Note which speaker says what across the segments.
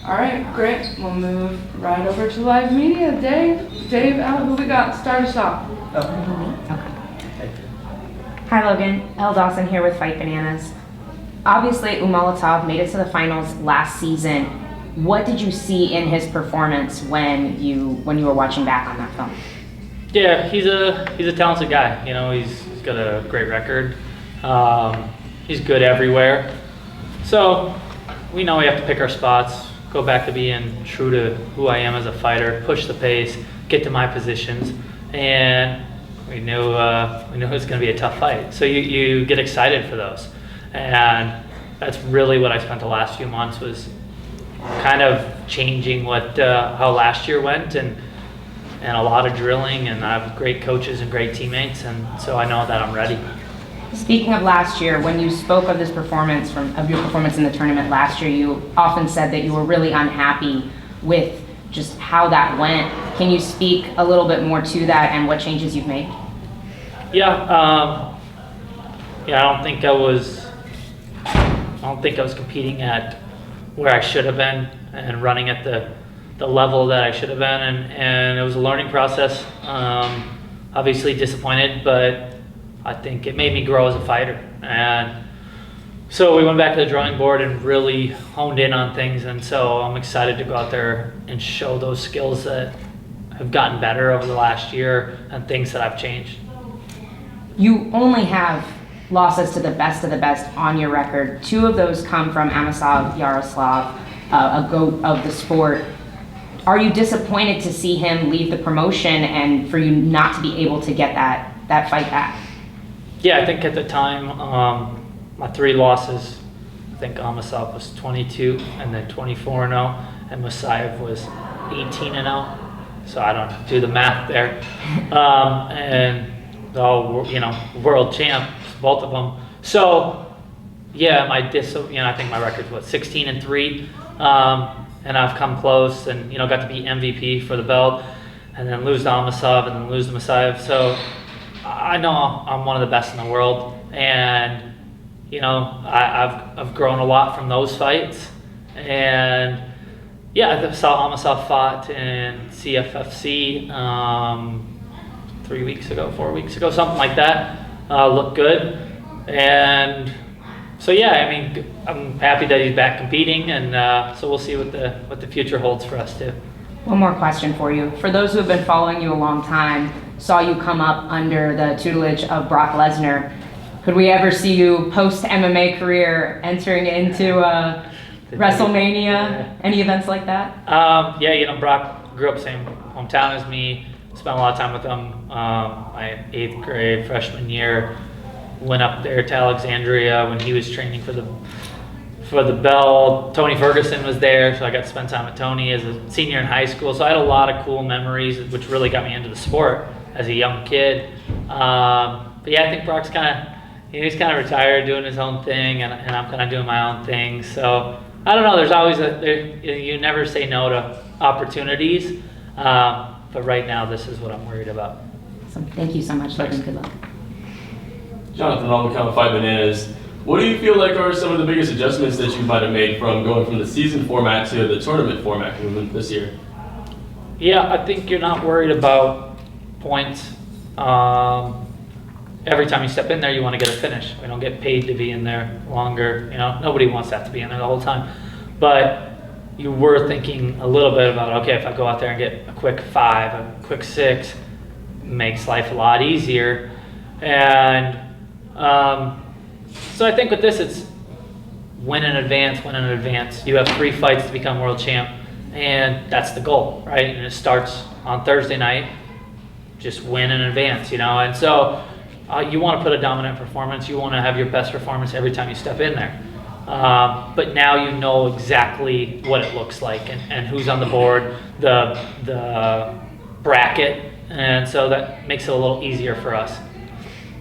Speaker 1: All right, great. We'll move right over to live media. Dave, who we got? Start us off.
Speaker 2: Okay. Hi Logan, Elle Dawson here with Fight Bananas. Obviously, Umalatov made it to the finals last season. What did you see in his performance when you were watching back on that film?
Speaker 3: Yeah, he's a talented guy. You know, he's got a great record. He's good everywhere. So we know we have to pick our spots, go back to being true to who I am as a fighter, push the pace, get to my positions, and we knew it was going to be a tough fight. So you get excited for those, and that's really what I spent the last few months was kind of changing how last year went, and a lot of drilling, and I have great coaches and great teammates, and so I know that I'm ready.
Speaker 2: Speaking of last year, when you spoke of this performance, of your performance in the tournament last year, you often said that you were really unhappy with just how that went. Can you speak a little bit more to that and what changes you've made?
Speaker 3: Yeah, I don't think I was competing at where I should have been and running at the level that I should have been, and it was a learning process. Obviously disappointed, but I think it made me grow as a fighter. And so we went back to the drawing board and really honed in on things, and so I'm excited to go out there and show those skills that have gotten better over the last year and things that I've changed.
Speaker 2: You only have losses to the best of the best on your record. 2 of those come from Amisov Yaroslav, a GOAT of the sport. Are you disappointed to see him leave the promotion and for you not to be able to get that fight back?
Speaker 3: Yeah, I think at the time, my 3 losses, I think Amisov was 22 and then 24-0, and Musayev was 18-0. So I don't do the math there. And world champs, both of them. So yeah, I think my record's 16-3, and I've come close, and got to be MVP for the belt, and then lose to Amisov, and then lose to Musayev. So I know I'm one of the best in the world, and I've grown a lot from those fights. And yeah, I saw Amisov fought in CFFC 4 weeks ago, something like that. Looked good, and so yeah, I mean, I'm happy that he's back competing, and so we'll see what the future holds for us too.
Speaker 2: One more question for you. For those who have been following you a long time, saw you come up under the tutelage of Brock Lesnar, could we ever see you post-MMA career entering into WrestleMania? Yeah. Any events like that?
Speaker 3: Brock grew up same hometown as me, spent a lot of time with him. My 8th grade freshman year, went up there to Alexandria when he was training for the belt. Tony Ferguson was there, so I got to spend time with Tony as a senior in high school. So I had a lot of cool memories, which really got me into the sport as a young kid. But yeah, I think Brock's he's kind of retired, doing his own thing, and I'm kind of doing my own thing. So I don't know. There's always you never say no to opportunities. But right now, this is what I'm worried about.
Speaker 2: Awesome. Thank you so much, Logan. Good luck.
Speaker 4: Jonathan Albuquerque, Fight Bananas. What do you feel like are some of the biggest adjustments that you might have made from going from the season format to the tournament format movement this year?
Speaker 3: Yeah, I think you're not worried about points. Every time you step in there, you want to get a finish. We don't get paid to be in there longer. Nobody wants that to be in there the whole time. But you were thinking a little bit about, okay, if I go out there and get a quick 5, a quick 6, makes life a lot easier. And so I think with this, it's win in advance. You have 3 fights to become world champ, and that's the goal, right? And it starts on Thursday night, just win in advance, And so you want to put a dominant performance. You want to have your best performance every time you step in there. But now you know exactly what it looks like and who's on the board, the bracket, and so that makes it a little easier for us.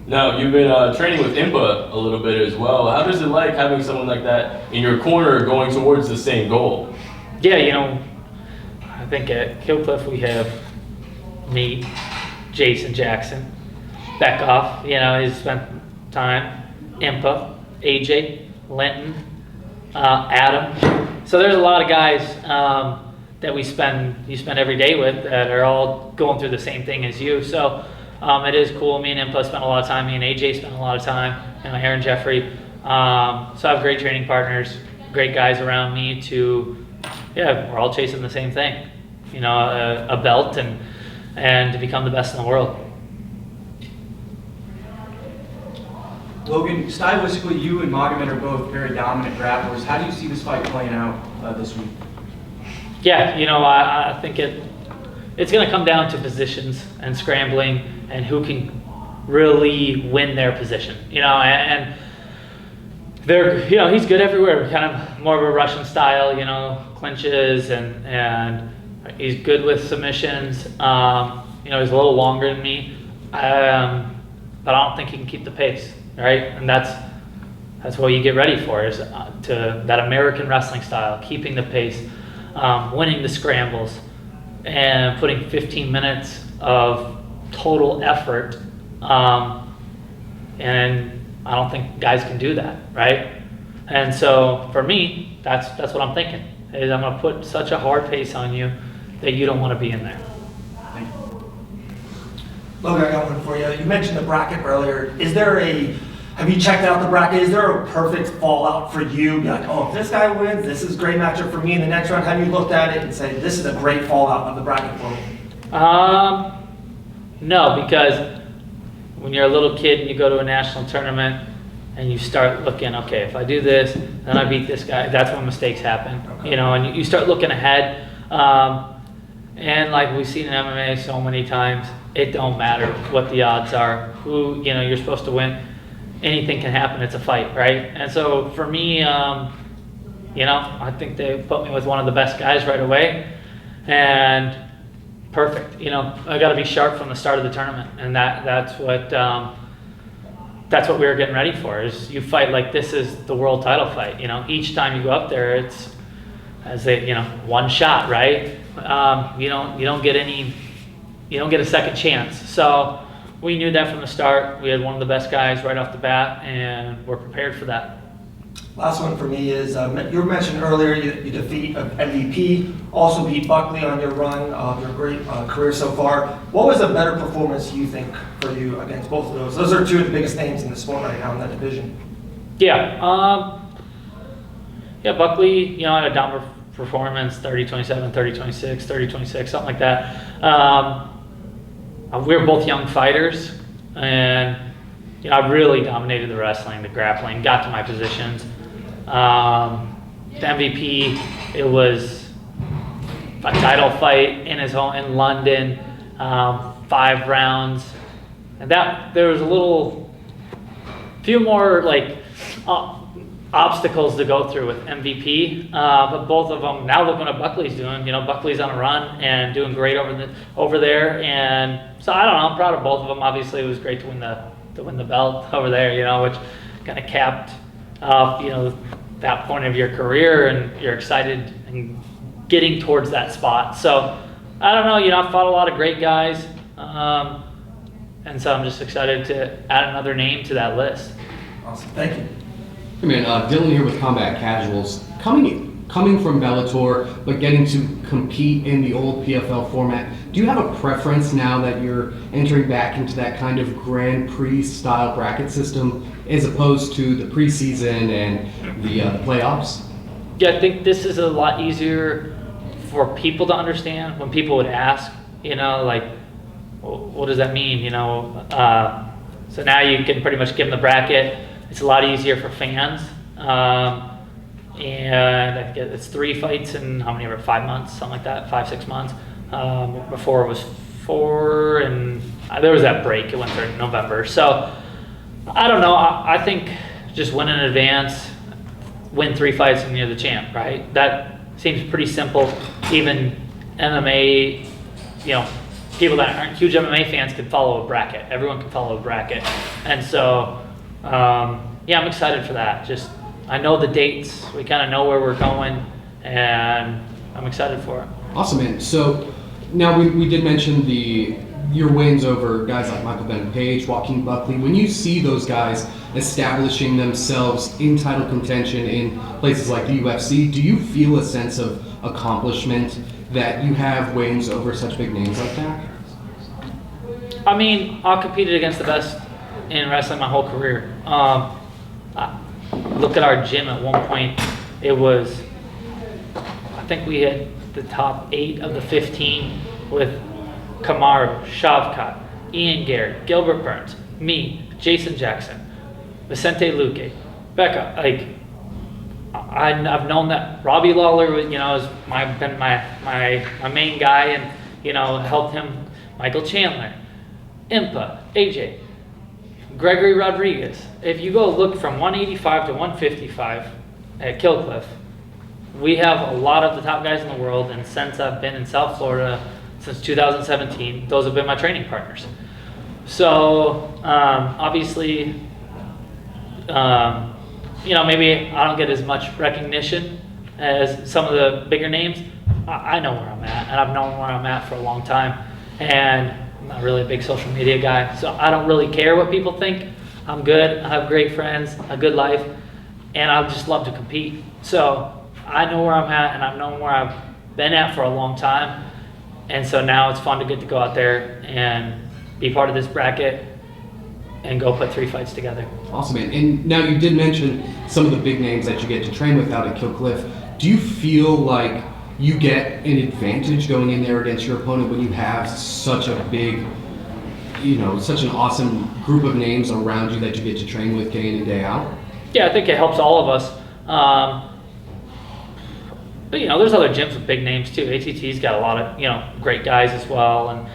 Speaker 4: Now, you've been training with Impa a little bit as well. How does it like having someone like that in your corner going towards the same goal?
Speaker 3: Yeah, I think at Killcliff we have me, Jason Jackson, Beckoff, he's spent time, Impa, AJ, Linton, Adam. So there's a lot of guys that you spend every day with that are all going through the same thing as you. So it is cool. Me and Impa spent a lot of time. Me and AJ spent a lot of time. Aaron Jeffrey. So I have great training partners, great guys around me we're all chasing the same thing. A belt and to become the best in the world.
Speaker 5: Logan, stylistically, you and Magomed are both very dominant grapplers. How do you see this fight playing out this week?
Speaker 3: Yeah, I think it's going to come down to positions and scrambling and who can really win their position. And they're, he's good everywhere. Kind of more of a Russian style, clinches and he's good with submissions. He's a little longer than me, but I don't think he can keep the pace. Right, and that's what you get ready for, is to that American wrestling style, keeping the pace, winning the scrambles, and putting 15 minutes of total effort. And I don't think guys can do that, right? And so for me, that's what I'm thinking, is I'm going to put such a hard pace on you that you don't want to be in there.
Speaker 6: Logan, I got one for you. You mentioned the bracket earlier. Have you checked out the bracket? Is there a perfect fallout for you? Be like, oh, if this guy wins, this is a great matchup for me in the next round. Have you looked at it and say, this is a great fallout of the bracket for me?
Speaker 3: No, because when you're a little kid and you go to a national tournament and you start looking, okay, if I do this, then I beat this guy, that's when mistakes happen.
Speaker 6: Okay.
Speaker 3: And you start looking ahead. And like we've seen in MMA so many times, it don't matter what the odds are, who you're supposed to win. Anything can happen. It's a fight, right? And so for me, I think they put me with one of the best guys right away, and perfect. I got to be sharp from the start of the tournament, and that's what we were getting ready for. Is you fight like this is the world title fight. Each time you go up there, it's one shot, right? You don't get a second chance. So we knew that from the start. We had one of the best guys right off the bat, and we're prepared for that.
Speaker 6: Last one for me is, you mentioned earlier you defeat MVP, also beat Buckley on your run of your great career so far. What was a better performance, you think, for you against both of those? Those are two of the biggest names in the sport right now in that division.
Speaker 3: Yeah. Buckley, had a dominant performance, 30-27, 30-26, 30-26, something like that. We were both young fighters, and I really dominated the wrestling, the grappling, got to my positions. The MVP, it was a title fight in his home in London, 5 rounds, and there was few more obstacles to go through with MVP, but both of them, now look what Buckley's doing. Buckley's on a run and doing great over there, and so I don't know, I'm proud of both of them. Obviously, it was great to win the belt over there, which kind of capped off, that point of your career, and you're excited and getting towards that spot. So I don't know, I've fought a lot of great guys, and so I'm just excited to add another name to that list.
Speaker 6: Awesome, thank you.
Speaker 7: Hey man, Dylan here with Combat Casuals. Coming from Bellator, but getting to compete in the old PFL format, do you have a preference now that you're entering back into that kind of Grand Prix style bracket system as opposed to the preseason and the playoffs?
Speaker 3: Yeah, I think this is a lot easier for people to understand when people would ask, what does that mean? So now you can pretty much give them the bracket. It's a lot easier for fans. And I think it's 3 fights in 5 months, something like that, 5-6 months. Before it was 4, and there was that break. It went through November. So I don't know. I think just win in advance, win 3 fights, and you're the champ, right? That seems pretty simple. Even MMA, people that aren't huge MMA fans can follow a bracket. Everyone can follow a bracket, and so. I'm excited for that. I know the dates, we kind of know where we're going, and I'm excited for it.
Speaker 7: Awesome, man. So now we did mention the your wins over guys like Michael Bennett Page, Joaquin Buckley, when you see those guys establishing themselves in title contention in places like the UFC, do you feel a sense of accomplishment that you have wins over such big names like that?
Speaker 3: I mean, I competed against the best in wrestling my whole career. Look at our gym at one point. It was, I think we had the top 8 of the 15 with Kamaru, Shavkat, Ian Garrett, Gilbert Burns, me, Jason Jackson, Vicente Luque, Becca. Like, I've known that Robbie Lawler, you know, has been my main guy, and you know, helped him. Michael Chandler, Impa, AJ, Gregory Rodriguez. If you go look from 185 to 155 at Killcliff, we have a lot of the top guys in the world, and since I've been in South Florida since 2017, those have been my training partners. So obviously, you know, maybe I don't get as much recognition as some of the bigger names. I know where I'm at, and I've known where I'm at for a long time, and I'm not really a big social media guy, so I don't really care what people think. I'm good, I have great friends, a good life, and I just love to compete. So I know where I'm at, and I've known where I've been at for a long time, and so now it's fun to get to go out there and be part of this bracket and go put 3 fights together.
Speaker 7: Awesome, man. And now you did mention some of the big names that you get to train with out at Killcliff. Do you feel like you get an advantage going in there against your opponent when you have such a big, you know, such an awesome group of names around you that you get to train with day in and day out?
Speaker 3: Yeah, I think it helps all of us. But you know, there's other gyms with big names too. ATT's got a lot of, you know, great guys as well, and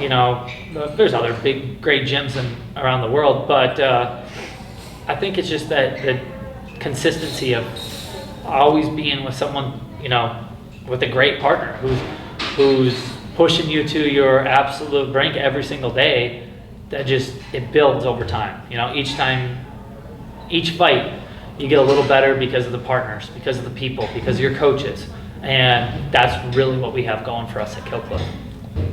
Speaker 3: you know, there's other big, great gyms around the world. But I think it's just that the consistency of always being with someone, you know, with a great partner who's pushing you to your absolute brink every single day. That just, it builds over time. You know, each fight, you get a little better because of the partners, because of the people, because of your coaches. And that's really what we have going for us at Killcliff.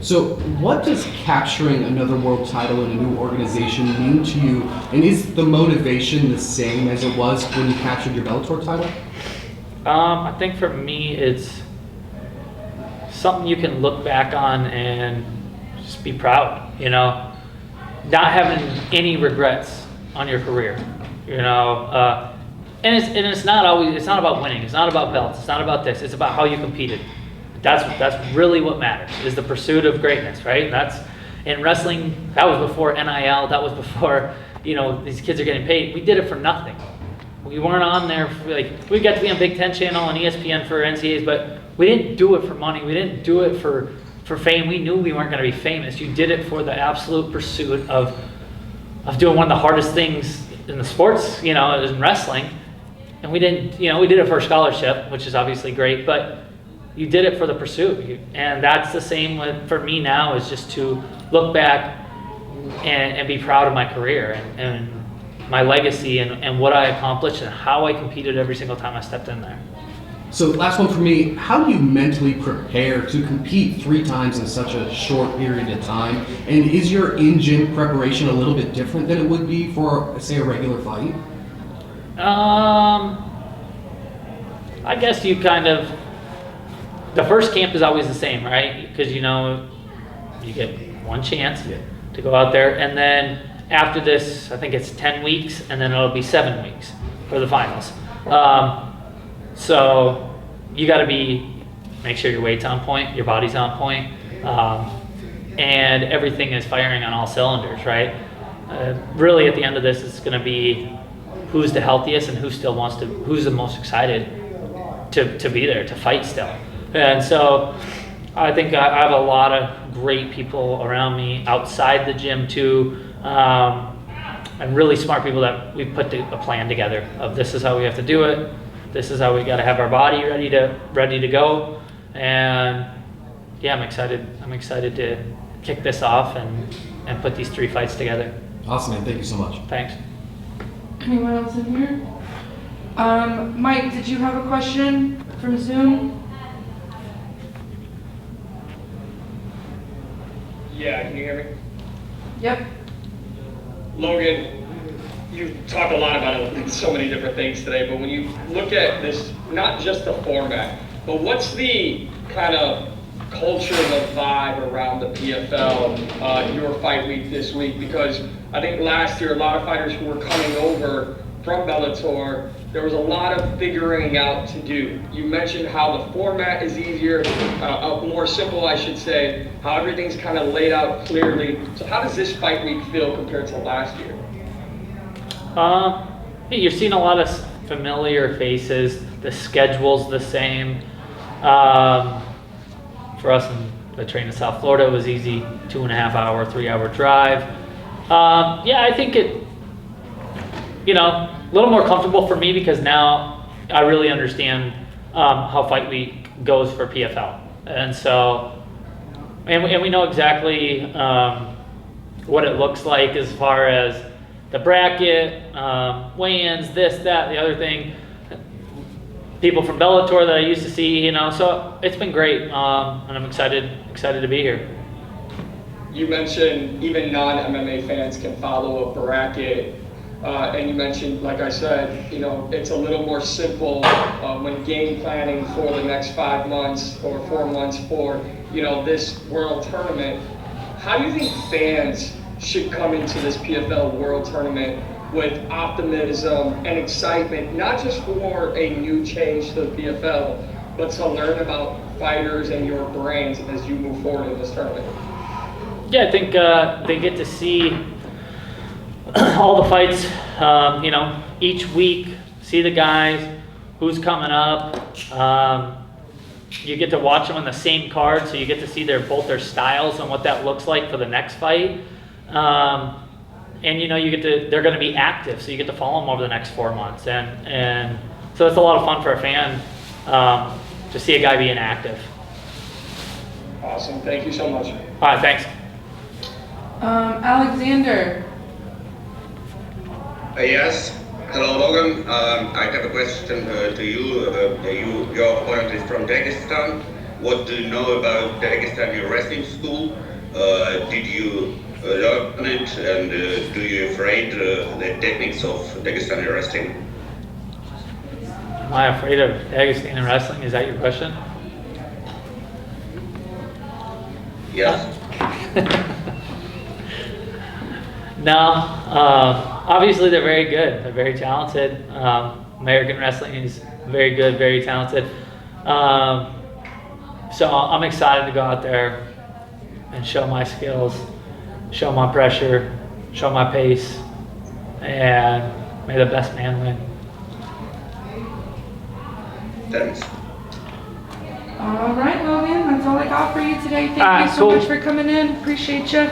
Speaker 7: So what does capturing another world title in a new organization mean to you? And is the motivation the same as it was when you captured your Bellator title?
Speaker 3: I think for me, it's something you can look back on and just be proud, you know, not having any regrets on your career, you know. And it's not always, it's not about winning, it's not about belts, it's not about this, it's about how you competed. That's really what matters, is the pursuit of greatness, right? And that's, in wrestling, that was before NIL, that was before, you know, these kids are getting paid. We did it for nothing. We weren't on there for, like, we got to be on Big Ten Channel and ESPN for NCAAs, but we didn't do it for money, we didn't do it for fame. We knew we weren't going to be famous. You did it for the absolute pursuit of doing one of the hardest things in the sports, you know, in wrestling. And we didn't, you know, we did it for a scholarship, which is obviously great, but you did it for the pursuit. And that's the same for me now, is just to look back and be proud of my career and my legacy and what I accomplished and how I competed every single time I stepped in there.
Speaker 7: So last one for me, how do you mentally prepare to compete 3 times in such a short period of time? And is your in-gym preparation a little bit different than it would be for, say, a regular fight?
Speaker 3: I guess you kind of, the first camp is always the same, right? Because, you know, you get one chance to go out there, and then after this, I think it's 10 weeks, and then it'll be 7 weeks for the finals. So you got to make sure your weight's on point, your body's on point, and everything is firing on all cylinders, right? Really, at the end of this, it's going to be who's the healthiest and who's the most excited to be there, to fight still. And so I think I have a lot of great people around me outside the gym too, and really smart people that we've put a plan together of, this is how we have to do it, this is how we got to have our body ready to go. And yeah, I'm excited to kick this off and put these 3 fights together.
Speaker 7: Awesome, man. Thank you so much.
Speaker 3: Thanks.
Speaker 1: Anyone else in here? Mike, did you have a question from Zoom?
Speaker 8: Yeah, can you hear me?
Speaker 1: Yep.
Speaker 8: Logan, you've talked a lot about so many different things today, but when you look at this, not just the format, but what's the kind of culture, the vibe around the PFL, your fight week this week? Because I think last year, a lot of fighters who were coming over from Bellator, there was a lot of figuring out to do. You mentioned how the format is easier, more simple, I should say, how everything's kind of laid out clearly. So how does this fight week feel compared to last year?
Speaker 3: You're seeing a lot of familiar faces. The schedule's the same. For us in the train in South Florida, it was easy, 2.5 hour, 3 hour drive. Yeah, I think it, a little more comfortable for me because now I really understand how fight week goes for PFL. And so, and we know exactly what it looks like as far as the bracket, weigh-ins, this, that, the other thing. People from Bellator that I used to see, so it's been great, and I'm excited to be here.
Speaker 8: You mentioned even non-MMA fans can follow a bracket, and you mentioned, like I said, it's a little more simple when game planning for the next 5 months or 4 months for, this World Tournament. How do you think fans should come into this PFL World Tournament with optimism and excitement, not just for a new change to the PFL, but to learn about fighters and your brands as you move forward in this tournament?
Speaker 3: Yeah, I think they get to see all the fights, each week, see the guys, who's coming up. You get to watch them on the same card, so you get to see both their styles and what that looks like for the next fight. And they're going to be active, so you get to follow them over the next 4 months, and so it's a lot of fun for a fan to see a guy being active.
Speaker 8: Awesome, thank you so much.
Speaker 3: All right, thanks.
Speaker 1: Alexander.
Speaker 9: Yes. Hello, Logan. I have a question to you. Your opponent is from Dagestan. What do you know about Dagestani wrestling school? Did you learn it, and do you afraid the techniques of Dagestani wrestling?
Speaker 3: Am I afraid of Dagestani wrestling? Is that your question?
Speaker 9: Yes.
Speaker 3: No. Obviously, they're very good. They're very talented. American wrestling is very good, very talented. So I'm excited to go out there and show my skills, show my pressure, show my pace, and may the best man win.
Speaker 9: Thanks.
Speaker 1: All right, Logan, that's all I got for you today. Thank you so
Speaker 3: Cool.
Speaker 1: much for coming in. Appreciate you.